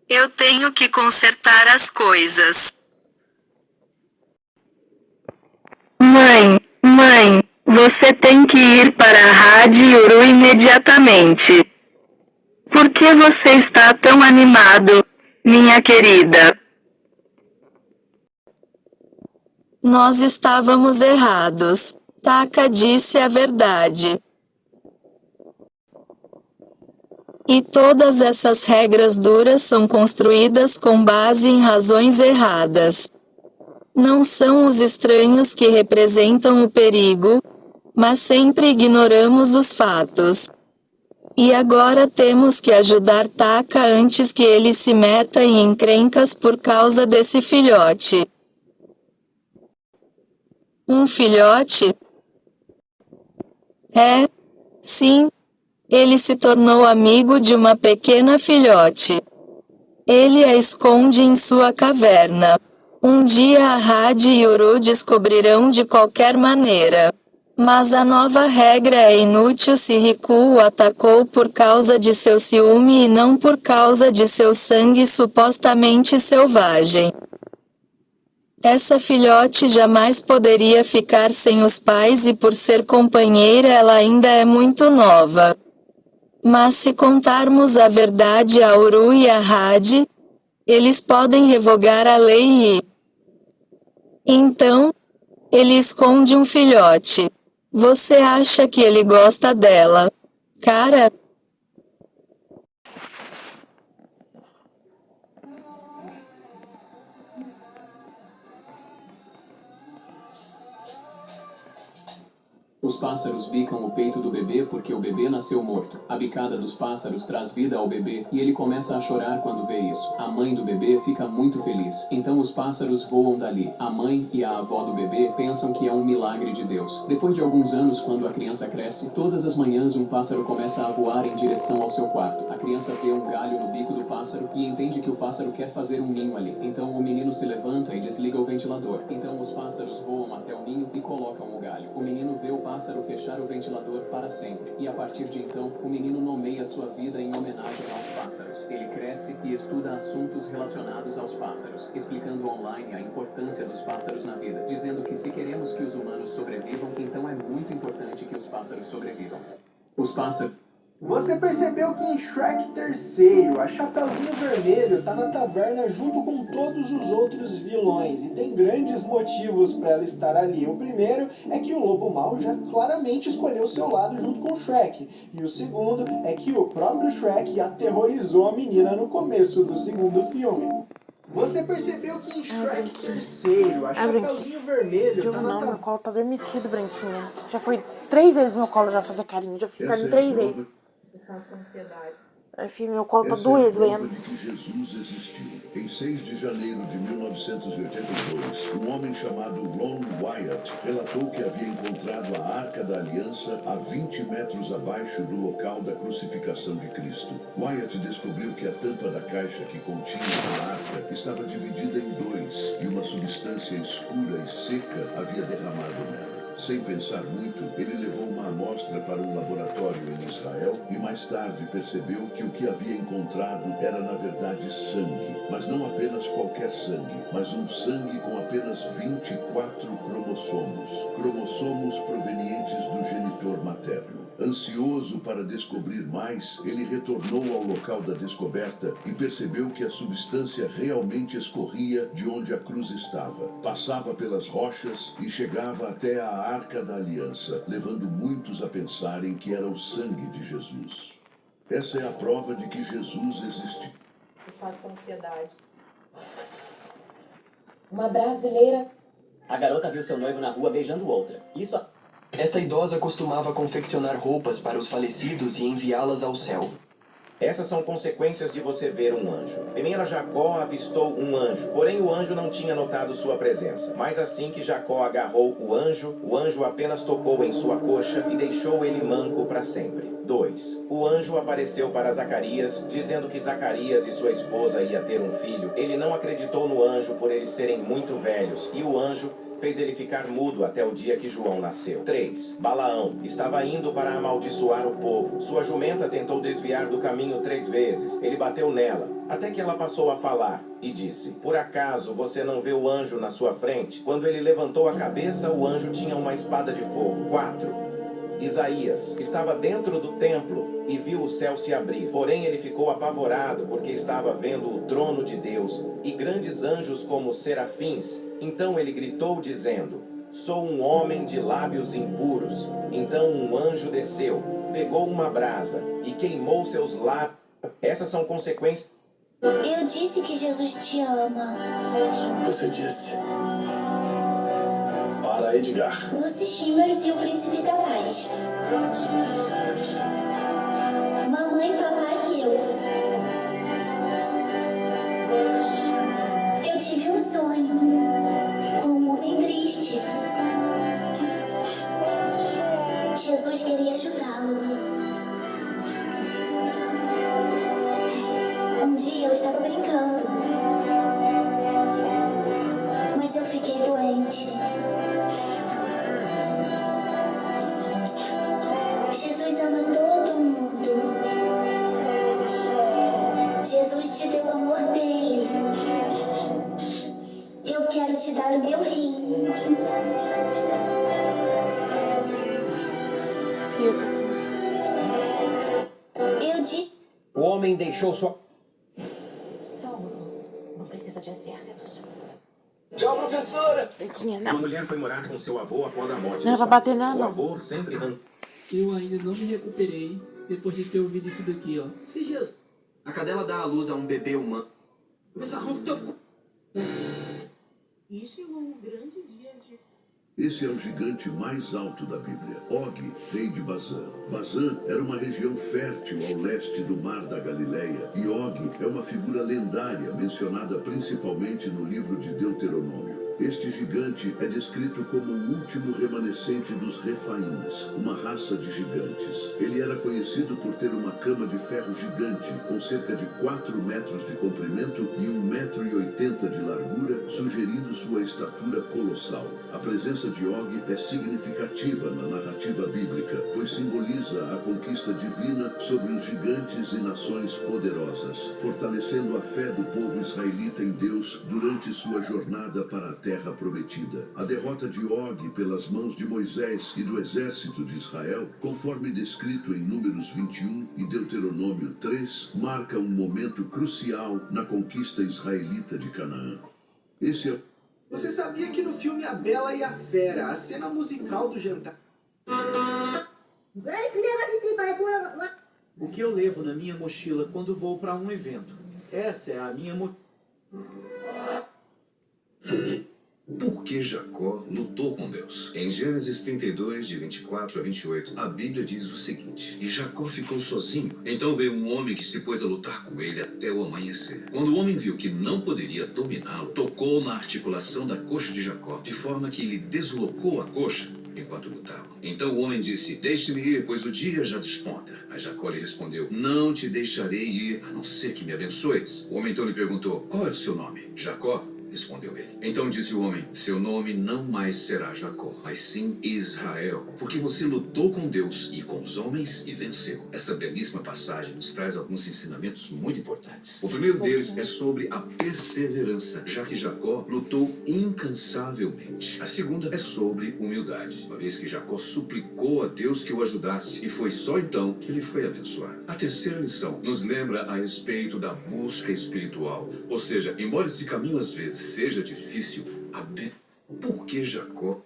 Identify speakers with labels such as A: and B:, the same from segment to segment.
A: Eu tenho que consertar as coisas.
B: Mãe, você tem que ir para a Rádio Uru imediatamente. Por que você está tão animado, minha querida?
A: Nós estávamos errados. Taka disse a verdade. E todas essas regras duras são construídas com base em razões erradas. Não são os estranhos que representam o perigo, mas sempre ignoramos os fatos. E agora temos que ajudar Taka antes que ele se meta em encrencas por causa desse filhote. Um filhote? É, sim. Ele se tornou amigo de uma pequena filhote. Ele a esconde em sua caverna. Um dia a Had e Uru descobrirão de qualquer maneira. Mas a nova regra é inútil se Riku o atacou por causa de seu ciúme e não por causa de seu sangue supostamente selvagem. Essa filhote jamais poderia ficar sem os pais e por ser companheira ela ainda é muito nova. Mas se contarmos a verdade a Uru e a Had, eles podem revogar a lei e... Então, ele esconde um filhote. Você acha que ele gosta dela? Cara?
C: Os pássaros bicam o peito do bebê porque o bebê nasceu morto. A bicada dos pássaros traz vida ao bebê e ele começa a chorar quando vê isso. A mãe do bebê fica muito feliz. Então os pássaros voam dali. A mãe e a avó do bebê pensam que é um milagre de Deus. Depois de alguns anos, quando a criança cresce, todas as manhãs um pássaro começa a voar em direção ao seu quarto. A criança vê um galho no bico do pássaro e entende que o pássaro quer fazer um ninho ali. Então o menino se levanta e desliga o ventilador. Então os pássaros voam até o ninho e colocam o galho. O menino vê o pássaro fechar o ventilador para sempre. E a partir de então, o menino nomeia sua vida em homenagem aos pássaros. Ele cresce e estuda assuntos relacionados aos pássaros, explicando online a importância dos pássaros na vida, dizendo que se queremos que os humanos sobrevivam, então é muito importante que os pássaros sobrevivam. Os pássaros...
D: Você percebeu que em Shrek III, a Chapeuzinho Vermelho tá na taverna junto com todos os outros vilões e tem grandes motivos para ela estar ali. O primeiro é que o Lobo Mau já claramente escolheu o seu lado junto com o Shrek. E o segundo é que o próprio Shrek aterrorizou a menina no começo do segundo filme. Você percebeu que em Shrek III, a Chapeuzinho Vermelho tá na
E: Não, meu
D: taverna...
E: colo tá adormecido, Branquinha. Já foi 3 vezes meu colo já fazer carinho. Já fiz carinho 3 vezes. Ai, filho, meu colo tá doendo.
F: De que Jesus existiu. Em 6 de janeiro de 1982, um homem chamado Ron Wyatt relatou que havia encontrado a Arca da Aliança a 20 metros abaixo do local da crucificação de Cristo. Wyatt descobriu que a tampa da caixa que continha a arca estava dividida em dois e uma substância escura e seca havia derramado nela. Sem pensar muito, ele levou uma amostra para um laboratório em Israel e mais tarde percebeu que o que havia encontrado era na verdade sangue, mas não apenas qualquer sangue, mas um sangue com apenas 24 cromossomos provenientes do genitor materno. Ansioso para descobrir mais, ele retornou ao local da descoberta e percebeu que a substância realmente escorria de onde a cruz estava. Passava pelas rochas e chegava até a Arca da Aliança, levando muitos a pensarem que era o sangue de Jesus. Essa é a prova de que Jesus existiu.
G: Eu faço ansiedade. Uma brasileira.
H: A garota viu seu noivo na rua beijando outra.
I: Esta idosa costumava confeccionar roupas para os falecidos e enviá-las ao céu.
J: Essas são consequências de você ver um anjo. Primeiro Jacó avistou um anjo, porém o anjo não tinha notado sua presença. Mas assim que Jacó agarrou o anjo apenas tocou em sua coxa e deixou ele manco para sempre. 2. O anjo apareceu para Zacarias, dizendo que Zacarias e sua esposa iam ter um filho. Ele não acreditou no anjo por eles serem muito velhos, e o anjo fez ele ficar mudo até o dia que João nasceu. 3. Balaão estava indo para amaldiçoar o povo. Sua jumenta tentou desviar do caminho 3 vezes. Ele bateu nela, até que ela passou a falar e disse: por acaso você não vê o anjo na sua frente? Quando ele levantou a cabeça, o anjo tinha uma espada de fogo. 4. Isaías estava dentro do templo e viu o céu se abrir. Porém ele ficou apavorado porque estava vendo o trono de Deus e grandes anjos como serafins. Então ele gritou dizendo: sou um homem de lábios impuros. Então um anjo desceu, pegou uma brasa e queimou seus lábios. Essas são consequências.
K: Eu disse que Jesus te ama.
L: Você disse. Para Edgar.
K: Lucy Chambers e o Príncipe da Paz. Mamãe, papai e eu. Eu tive um sonho com um homem triste. Jesus queria ajudá-lo. Um dia eu estava brincando, mas eu fiquei doente. Jesus ama todo mundo. Jesus te deu o amor dele. Eu quero te dar o meu rim. Eu disse.
M: O homem deixou sua...
K: Não precisa de exércitos.
L: Tchau, professora!
J: Uma mulher foi morar com seu avô após a morte
E: Não
J: dos
E: vai
J: pais.
E: bater nada,
J: O
E: não.
J: avô sempre
N: Eu ainda não me recuperei depois de ter ouvido isso daqui, ó.
I: A cadela dá à luz a um bebê humano.
O: Isso é um grande dia de...
F: Esse é o gigante mais alto da Bíblia, Og, rei de Bazã. Bazã era uma região fértil ao leste do Mar da Galileia, e Og é uma figura lendária mencionada principalmente no livro de Deuteronômio. Este gigante é descrito como o último remanescente dos Refaíns, uma raça de gigantes. Ele era conhecido por ter uma cama de ferro gigante, com cerca de 4 metros de comprimento e 1,80 m de largura, sugerindo sua estatura colossal. A presença de Og é significativa na narrativa bíblica, pois simboliza a conquista divina sobre os gigantes e nações poderosas, fortalecendo a fé do povo israelita em Deus durante sua jornada para a Terra Prometida. A derrota de Og pelas mãos de Moisés e do exército de Israel, conforme descrito em Números 21 e Deuteronômio 3, marca um momento crucial na conquista israelita de Canaã. Esse é...
D: Você sabia que no filme A Bela e a Fera, a cena musical do jantar...
P: O que eu levo na minha mochila quando vou para um evento? Essa é a minha mochila.
Q: Por que Jacó lutou com Deus? Em Gênesis 32, de 24 a 28, a Bíblia diz o seguinte: e Jacó ficou sozinho. Então veio um homem que se pôs a lutar com ele até o amanhecer. Quando o homem viu que não poderia dominá-lo, tocou na articulação da coxa de Jacó, de forma que ele deslocou a coxa enquanto lutavam. Então o homem disse: deixe-me ir, pois o dia já desponta. Mas Jacó lhe respondeu: não te deixarei ir, a não ser que me abençoes. O homem então lhe perguntou: qual é o seu nome? Jacó, respondeu ele. Então disse o homem: seu nome não mais será Jacó, mas sim Israel, porque você lutou com Deus e com os homens e venceu. Essa belíssima passagem nos traz alguns ensinamentos muito importantes. O primeiro deles é sobre a perseverança, já que Jacó lutou incansavelmente. A segunda é sobre humildade, uma vez que Jacó suplicou a Deus que o ajudasse, e foi só então que ele foi abençoado. A terceira lição nos lembra a respeito da busca espiritual, ou seja, embora esse caminho às vezes seja difícil, por que Jacó?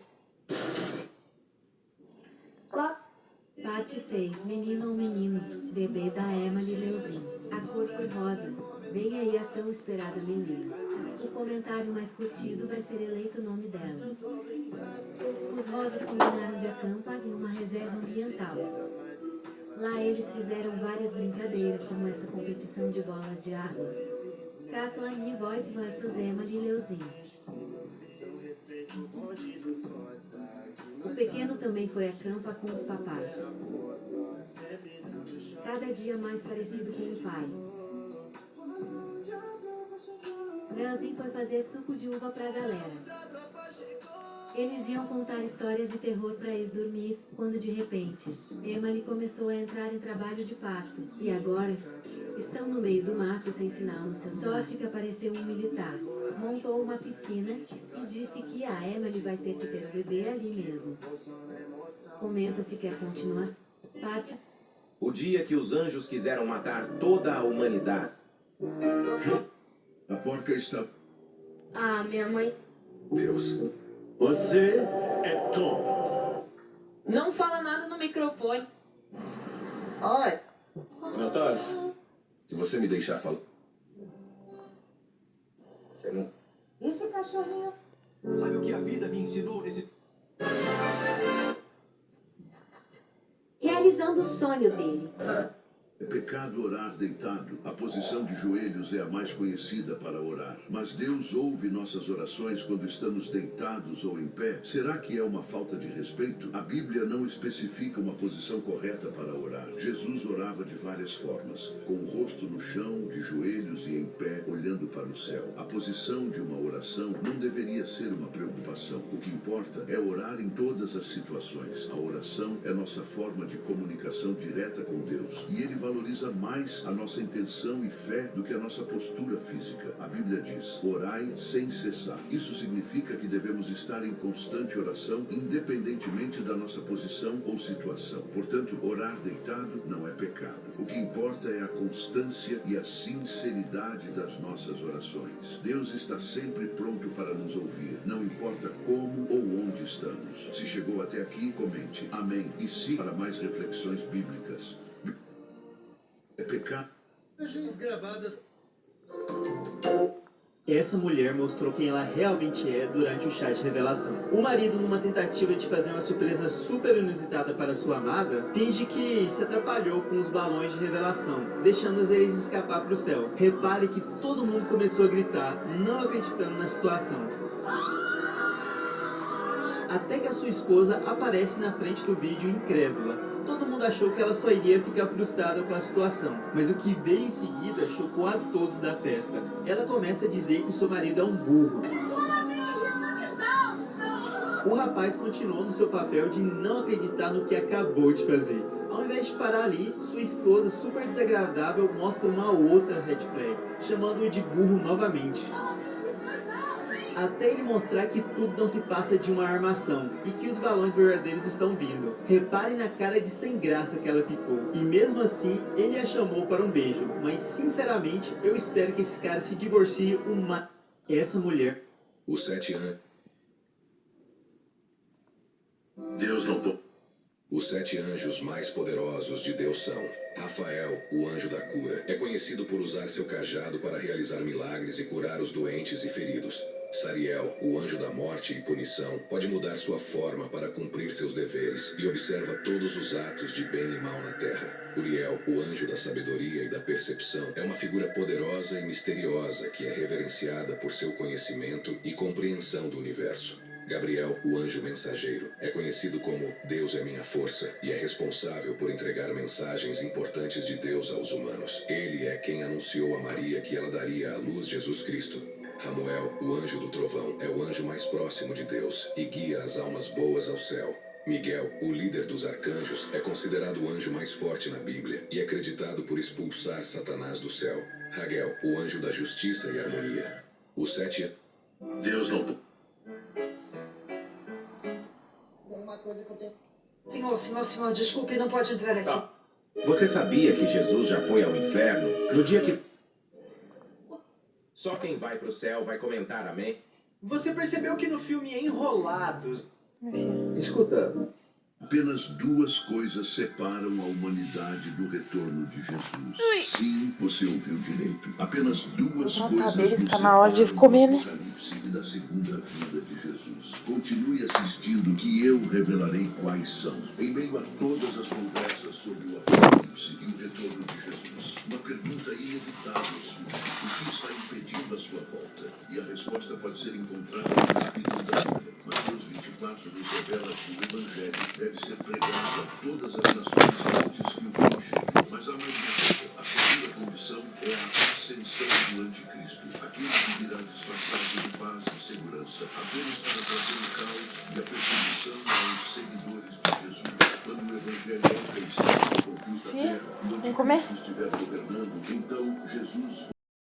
R: Parte 6. Menino ou menino, bebê da Emily Leuzinho. A cor foi rosa. Vem aí a tão esperada menina. O comentário mais curtido vai ser eleito o nome dela. Os rosas combinaram de acampar em uma reserva ambiental. Lá eles fizeram várias brincadeiras, como essa competição de bolas de água. Kathleen Voigt vs Emily Leuzinho. O pequeno também foi a campa com os papais. Cada dia mais parecido com o pai. Leozinho foi fazer suco de uva pra galera. Eles iam contar histórias de terror para ir dormir, quando de repente, Emily começou a entrar em trabalho de parto. E agora, estão no meio do mato sem sinal no céu. Sorte que apareceu um militar. Montou uma piscina e disse que a Emily vai ter que ter o bebê ali mesmo. Comenta se quer continuar. Parte.
J: O dia que os anjos quiseram matar toda a humanidade.
F: A porca está...
E: Ah, minha mãe.
L: Deus. Você é Tom.
S: Não fala nada no microfone.
L: Ai.
F: Natália, se você me deixar falar... Você não...
G: Esse cachorrinho.
L: Sabe o que a vida me ensinou nesse...
R: Realizando o sonho dele.
F: É pecado orar deitado. A posição de joelhos é a mais conhecida para orar. Mas Deus ouve nossas orações quando estamos deitados ou em pé. Será que é uma falta de respeito? A Bíblia não especifica uma posição correta para orar. Jesus orava de várias formas. Com o rosto no chão, de joelhos e em pé, olhando para o céu. A posição de uma oração não deveria ser uma preocupação. O que importa é orar em todas as situações. A oração é nossa forma de comunicação direta com Deus. E Ele valoriza mais a nossa intenção e fé do que a nossa postura física. A Bíblia diz: orai sem cessar. Isso significa que devemos estar em constante oração, independentemente da nossa posição ou situação. Portanto, orar deitado não é pecado. O que importa é a constância e a sinceridade das nossas orações. Deus está sempre pronto para nos ouvir, não importa como ou onde estamos. Se chegou até aqui, comente amém e siga para mais reflexões bíblicas. É pecado.
P: Gravadas.
T: Essa mulher mostrou quem ela realmente é durante o chá de revelação. O marido, numa tentativa de fazer uma surpresa super inusitada para sua amada, finge que se atrapalhou com os balões de revelação, deixando eles escapar para o céu. Repare que todo mundo começou a gritar, não acreditando na situação. Até que a sua esposa aparece na frente do vídeo incrédula. Todo mundo achou que ela só iria ficar frustrada com a situação, mas o que veio em seguida chocou a todos da festa. Ela começa a dizer que o seu marido é um burro. O rapaz continuou no seu papel de não acreditar no que acabou de fazer. Ao invés de parar ali, sua esposa, super desagradável, mostra uma outra red flag, chamando-o de burro novamente. Até ele mostrar que tudo não se passa de uma armação e que os balões verdadeiros estão vindo. Repare na cara de sem graça que ela ficou. E mesmo assim, ele a chamou para um beijo. Mas sinceramente, eu espero que esse cara se divorcie essa mulher.
Q: Os 7 anos.
L: Deus não...
Q: Os 7 anjos mais poderosos de Deus são: Rafael, o anjo da cura. É conhecido por usar seu cajado para realizar milagres e curar os doentes e feridos. Sariel, o anjo da morte e punição, pode mudar sua forma para cumprir seus deveres e observa todos os atos de bem e mal na terra. Uriel, o anjo da sabedoria e da percepção, é uma figura poderosa e misteriosa que é reverenciada por seu conhecimento e compreensão do universo. Gabriel, o anjo mensageiro, é conhecido como Deus é minha força e é responsável por entregar mensagens importantes de Deus aos humanos. Ele é quem anunciou a Maria que ela daria à luz Jesus Cristo. Ramuel, o anjo do trovão, é o anjo mais próximo de Deus e guia as almas boas ao céu. Miguel, o líder dos arcanjos, é considerado o anjo mais forte na Bíblia e acreditado por expulsar Satanás do céu. Raguel, o anjo da justiça e harmonia. Os 7...
L: Deus não...
O: Uma coisa que eu tenho... Senhor, desculpe, não pode entrar aqui.
J: Tá. Você sabia que Jesus já foi ao inferno no dia que... Só quem vai pro céu vai comentar amém?
D: Você percebeu que no filme Enrolados...
F: Escuta. Apenas duas coisas separam a humanidade do retorno de Jesus. Sim, você ouviu direito. Apenas duas coisas nos
E: está na hora de comer, né?
F: Apocalipse e da segunda vinda de Jesus. Continue assistindo que eu revelarei quais são. Em meio a todas as conversas sobre o Apocalipse e o retorno de Jesus, uma pergunta inevitável surge: o que está impedindo a sua volta? E a resposta pode ser encontrada no capítulo da Bíblia. Mateus 24 nos revela que o Evangelho deve ser pregado a todas as nações antes que o fim chegue. Mas há mais uma coisa. A segunda condição é a ascensão do anticristo, aquele que virá disfarçado de paz e segurança, apenas para trazer o caos
E: Vamos comer?
F: estiver governando, então Jesus